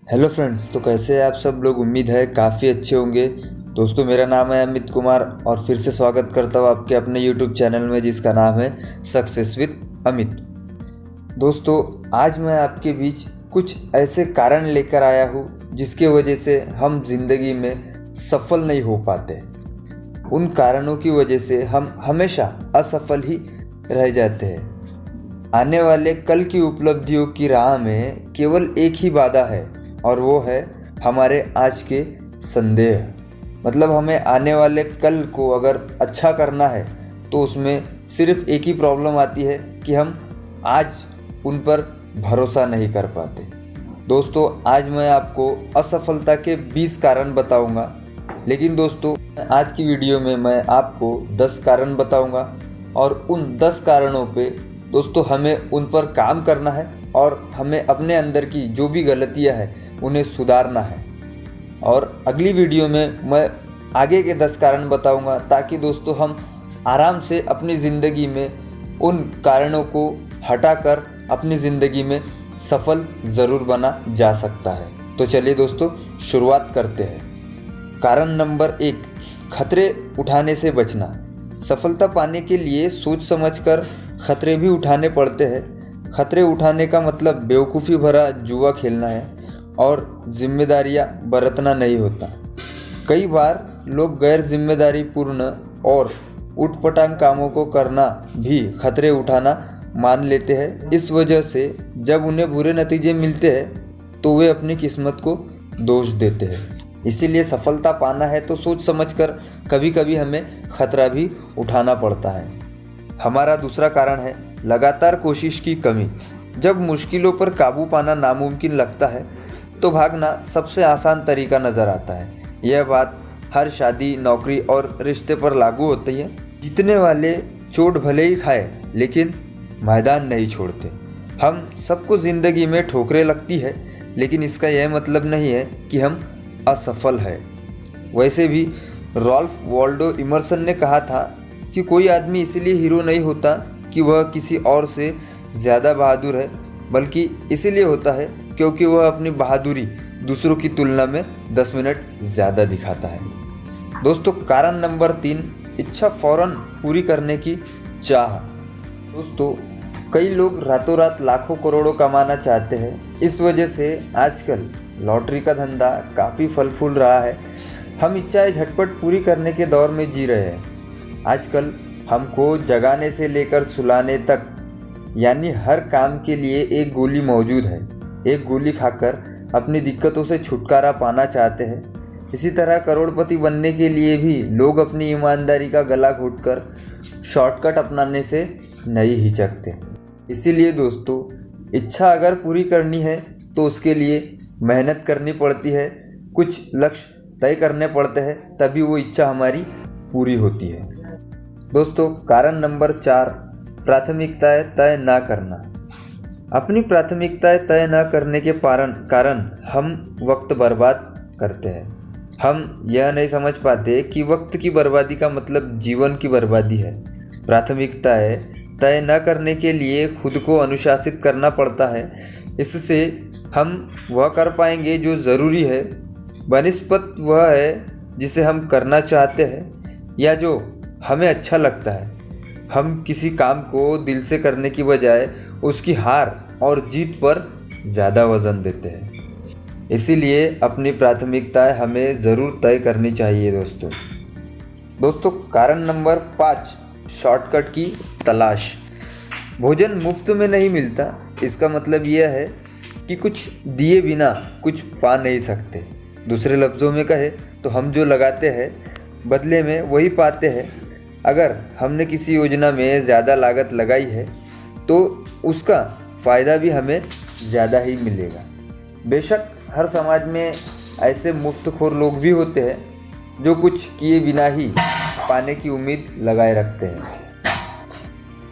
Hello friends, तो कैसे हैं आप सब लोग। उम्मीद है काफ़ी अच्छे होंगे। दोस्तों, मेरा नाम है अमित कुमार और फिर से स्वागत करता हूँ आपके अपने यूट्यूब चैनल में जिसका नाम है सक्सेस विद अमित। दोस्तों, आज मैं आपके बीच कुछ ऐसे कारण लेकर आया हूँ जिसके वजह से हम जिंदगी में सफल नहीं हो पाते। उन कारणों की वजह से हम हमेशा असफल ही रह जाते हैं। आने वाले कल की उपलब्धियों की राह में केवल एक ही बाधा है और वो है हमारे आज के संदेह। मतलब हमें आने वाले कल को अगर अच्छा करना है तो उसमें सिर्फ एक ही प्रॉब्लम आती है कि हम आज उन पर भरोसा नहीं कर पाते। दोस्तों, आज मैं आपको असफलता के 20 कारण बताऊंगा, लेकिन दोस्तों आज की वीडियो में मैं आपको 10 कारण बताऊंगा और उन 10 कारणों पे दोस्तों हमें उन पर काम करना है और हमें अपने अंदर की जो भी गलतियां हैं उन्हें सुधारना है। और अगली वीडियो में मैं आगे के 10 कारण बताऊंगा ताकि दोस्तों हम आराम से अपनी ज़िंदगी में उन कारणों को हटाकर अपनी ज़िंदगी में सफल ज़रूर बना जा सकता है। तो चलिए दोस्तों शुरुआत करते हैं। कारण नंबर 1, खतरे उठाने से बचना। सफलता पाने के लिए सोच समझकर खतरे भी उठाने पड़ते हैं। खतरे उठाने का मतलब बेवकूफ़ी भरा जुआ खेलना है और जिम्मेदारियां बरतना नहीं होता। कई बार लोग गैर जिम्मेदारीपूर्ण और उटपटांग कामों को करना भी खतरे उठाना मान लेते हैं। इस वजह से जब उन्हें बुरे नतीजे मिलते हैं तो वे अपनी किस्मत को दोष देते हैं। इसीलिए सफलता पाना है तो सोच समझकर कभी कभी हमें खतरा भी उठाना पड़ता है। हमारा दूसरा कारण है लगातार कोशिश की कमी। जब मुश्किलों पर काबू पाना नामुमकिन लगता है तो भागना सबसे आसान तरीका नज़र आता है। यह बात हर शादी, नौकरी और रिश्ते पर लागू होती है। जीतने वाले चोट भले ही खाए लेकिन मैदान नहीं छोड़ते। हम सबको ज़िंदगी में ठोकरें लगती है, लेकिन इसका यह मतलब नहीं है कि हम असफल है। वैसे भी रॉल्फ वॉल्डो इमर्सन ने कहा था कि कोई आदमी इसलिए हीरो नहीं होता कि वह किसी और से ज़्यादा बहादुर है, बल्कि इसीलिए होता है क्योंकि वह अपनी बहादुरी दूसरों की तुलना में 10 मिनट ज़्यादा दिखाता है। दोस्तों, कारण नंबर 3, इच्छा फ़ौरन पूरी करने की चाह। दोस्तों, कई लोग रातों रात लाखों करोड़ों कमाना चाहते हैं। इस वजह से आजकल लॉटरी का धंधा काफ़ी फल फूल रहा है। हम इच्छाएं झटपट पूरी करने के दौर में जी रहे हैं। आजकल हमको जगाने से लेकर सुलाने तक यानी हर काम के लिए एक गोली मौजूद है। एक गोली खाकर अपनी दिक्कतों से छुटकारा पाना चाहते हैं। इसी तरह करोड़पति बनने के लिए भी लोग अपनी ईमानदारी का गला घोटकर शॉर्टकट अपनाने से नहीं हिचकते। इसीलिए दोस्तों, इच्छा अगर पूरी करनी है तो उसके लिए मेहनत करनी पड़ती है, कुछ लक्ष्य तय करने पड़ते हैं, तभी वो इच्छा हमारी पूरी होती है। दोस्तों, कारण नंबर 4, प्राथमिकताएं तय ना करना। अपनी प्राथमिकताएं तय ना करने के कारण हम वक्त बर्बाद करते हैं। हम यह नहीं समझ पाते कि वक्त की बर्बादी का मतलब जीवन की बर्बादी है। प्राथमिकताएं तय न करने के लिए खुद को अनुशासित करना पड़ता है। इससे हम वह कर पाएंगे जो ज़रूरी है, बनिस्बत वह है जिसे हम करना चाहते हैं या जो हमें अच्छा लगता है। हम किसी काम को दिल से करने की बजाय उसकी हार और जीत पर ज़्यादा वज़न देते हैं। इसीलिए अपनी प्राथमिकताएं हमें ज़रूर तय करनी चाहिए। दोस्तों, कारण नंबर 5, शॉर्टकट की तलाश। भोजन मुफ्त में नहीं मिलता। इसका मतलब यह है कि कुछ दिए बिना कुछ पा नहीं सकते। दूसरे लफ्ज़ों में कहे तो हम जो लगाते हैं बदले में वही पाते हैं। अगर हमने किसी योजना में ज़्यादा लागत लगाई है तो उसका फ़ायदा भी हमें ज़्यादा ही मिलेगा। बेशक हर समाज में ऐसे मुफ्तखोर लोग भी होते हैं जो कुछ किए बिना ही पाने की उम्मीद लगाए रखते हैं।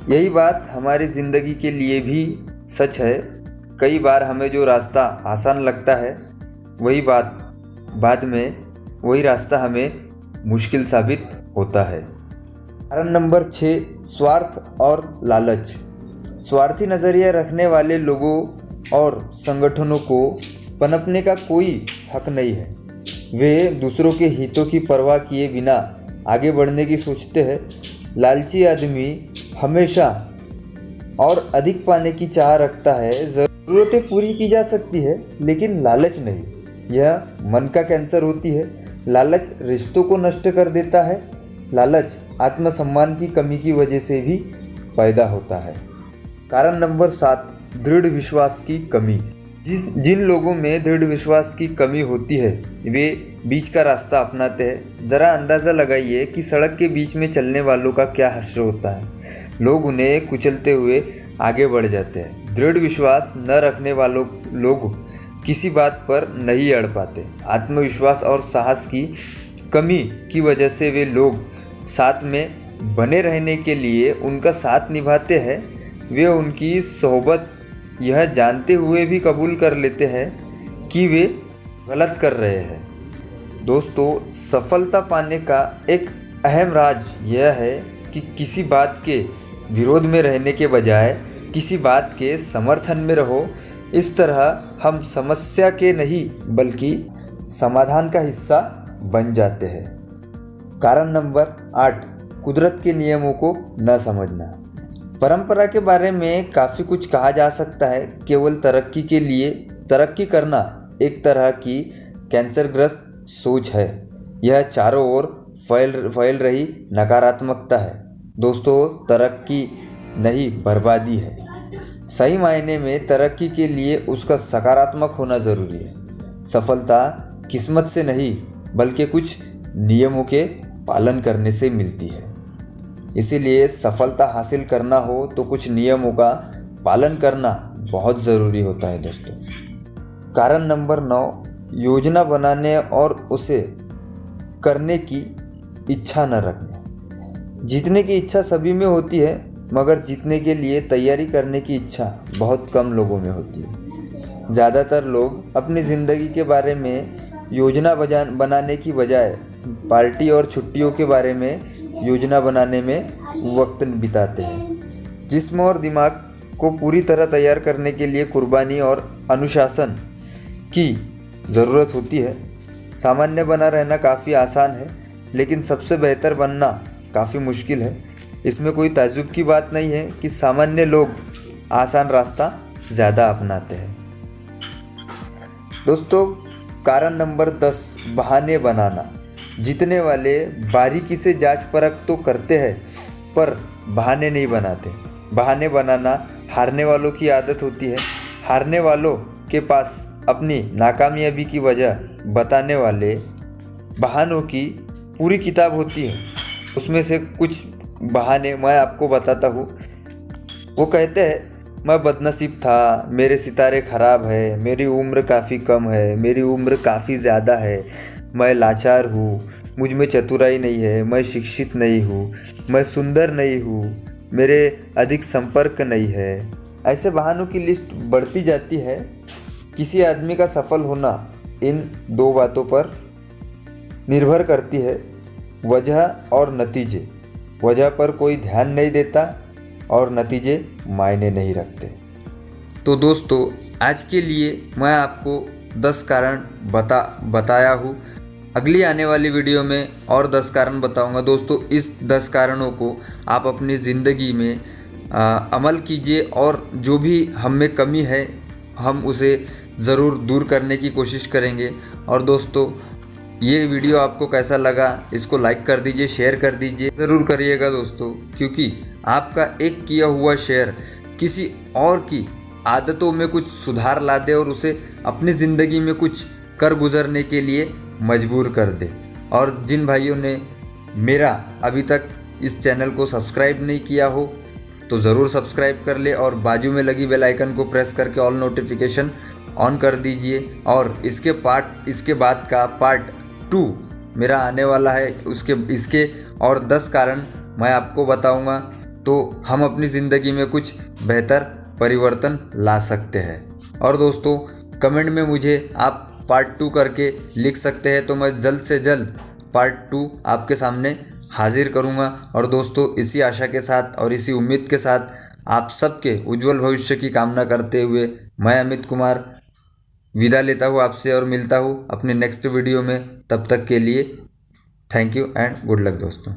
यही बात हमारी ज़िंदगी के लिए भी सच है। कई बार हमें जो रास्ता आसान लगता है वही रास्ता हमें मुश्किल साबित होता है। कारण नंबर 6, स्वार्थ और लालच। स्वार्थी नज़रिया रखने वाले लोगों और संगठनों को पनपने का कोई हक नहीं है। वे दूसरों के हितों की परवाह किए बिना आगे बढ़ने की सोचते हैं। लालची आदमी हमेशा और अधिक पाने की चाह रखता है। ज़रूरतें पूरी की जा सकती है लेकिन लालच नहीं। यह मन का कैंसर होती है। लालच रिश्तों को नष्ट कर देता है। लालच आत्मसम्मान की कमी की वजह से भी पैदा होता है। कारण नंबर 7, दृढ़ विश्वास की कमी। जिन लोगों में दृढ़ विश्वास की कमी होती है वे बीच का रास्ता अपनाते हैं। ज़रा अंदाज़ा लगाइए कि सड़क के बीच में चलने वालों का क्या हश्र होता है। लोग उन्हें कुचलते हुए आगे बढ़ जाते हैं। दृढ़ विश्वास न रखने वालों लोग किसी बात पर नहीं अड़ पाते। आत्मविश्वास और साहस की कमी की वजह से वे लोग साथ में बने रहने के लिए उनका साथ निभाते हैं। वे उनकी सोहबत यह जानते हुए भी कबूल कर लेते हैं कि वे गलत कर रहे हैं। दोस्तों, सफलता पाने का एक अहम राज यह है कि किसी बात के विरोध में रहने के बजाय किसी बात के समर्थन में रहो। इस तरह हम समस्या के नहीं बल्कि समाधान का हिस्सा बन जाते हैं। कारण नंबर 8, कुदरत के नियमों को न समझना। परंपरा के बारे में काफ़ी कुछ कहा जा सकता है। केवल तरक्की के लिए तरक्की करना एक तरह की कैंसरग्रस्त सोच है। यह चारों ओर फैल रही नकारात्मकता है। दोस्तों, तरक्की नहीं बर्बादी है। सही मायने में तरक्की के लिए उसका सकारात्मक होना ज़रूरी है। सफलता किस्मत से नहीं बल्कि कुछ नियमों के पालन करने से मिलती है। इसीलिए सफलता हासिल करना हो तो कुछ नियमों का पालन करना बहुत ज़रूरी होता है दोस्तों। कारण नंबर 9, योजना बनाने और उसे करने की इच्छा न रखना। जीतने की इच्छा सभी में होती है मगर जीतने के लिए तैयारी करने की इच्छा बहुत कम लोगों में होती है। ज़्यादातर लोग अपनी ज़िंदगी के बारे में योजना बनाने की बजाय पार्टी और छुट्टियों के बारे में योजना बनाने में वक्त बिताते हैं। जिस्म और दिमाग को पूरी तरह तैयार करने के लिए कुर्बानी और अनुशासन की ज़रूरत होती है। सामान्य बना रहना काफ़ी आसान है लेकिन सबसे बेहतर बनना काफ़ी मुश्किल है। इसमें कोई ताज्जुब की बात नहीं है कि सामान्य लोग आसान रास्ता ज़्यादा अपनाते हैं। दोस्तों, कारण नंबर 10, बहाने बनाना। जीतने वाले बारीकी से जांच परख तो करते हैं पर बहाने नहीं बनाते। बहाने बनाना हारने वालों की आदत होती है। हारने वालों के पास अपनी नाकामयाबी की वजह बताने वाले बहानों की पूरी किताब होती है। उसमें से कुछ बहाने मैं आपको बताता हूँ। वो कहते हैं, मैं बदनसीब था, मेरे सितारे ख़राब है, मेरी उम्र काफ़ी कम है, मेरी उम्र काफ़ी ज़्यादा है, मैं लाचार हूँ, मुझ में चतुराई नहीं है, मैं शिक्षित नहीं हूँ, मैं सुंदर नहीं हूँ, मेरे अधिक संपर्क नहीं है। ऐसे बहानों की लिस्ट बढ़ती जाती है। किसी आदमी का सफल होना इन 2 बातों पर निर्भर करती है, वजह और नतीजे। वजह पर कोई ध्यान नहीं देता और नतीजे मायने नहीं रखते। तो दोस्तों, आज के लिए मैं आपको 10 कारण बताया हूँ। अगली आने वाली वीडियो में और 10 कारण बताऊँगा। दोस्तों, इस 10 कारणों को आप अपनी ज़िंदगी में अमल कीजिए और जो भी हम में कमी है हम उसे ज़रूर दूर करने की कोशिश करेंगे। और दोस्तों, ये वीडियो आपको कैसा लगा इसको लाइक कर दीजिए, शेयर कर दीजिए, ज़रूर करिएगा दोस्तों, क्योंकि आपका एक किया हुआ शेयर किसी और की आदतों में कुछ सुधार ला दे और उसे अपनी ज़िंदगी में कुछ कर गुजरने के लिए मजबूर कर दे। और जिन भाइयों ने मेरा अभी तक इस चैनल को सब्सक्राइब नहीं किया हो तो ज़रूर सब्सक्राइब कर ले और बाजू में लगी बेल आइकन को प्रेस करके ऑल नोटिफिकेशन ऑन कर दीजिए। और इसके बाद का पार्ट 2 मेरा आने वाला है। इसके और 10 कारण मैं आपको बताऊंगा, तो हम अपनी ज़िंदगी में कुछ बेहतर परिवर्तन ला सकते हैं। और दोस्तों, कमेंट में मुझे आप पार्ट 2 करके लिख सकते हैं, तो मैं जल्द से जल्द पार्ट 2 आपके सामने हाजिर करूंगा। और दोस्तों, इसी आशा के साथ और इसी उम्मीद के साथ आप सबके उज्जवल भविष्य की कामना करते हुए मैं अमित कुमार विदा लेता हूँ आपसे और मिलता हूँ अपने नेक्स्ट वीडियो में। तब तक के लिए thank you and good luck दोस्तों।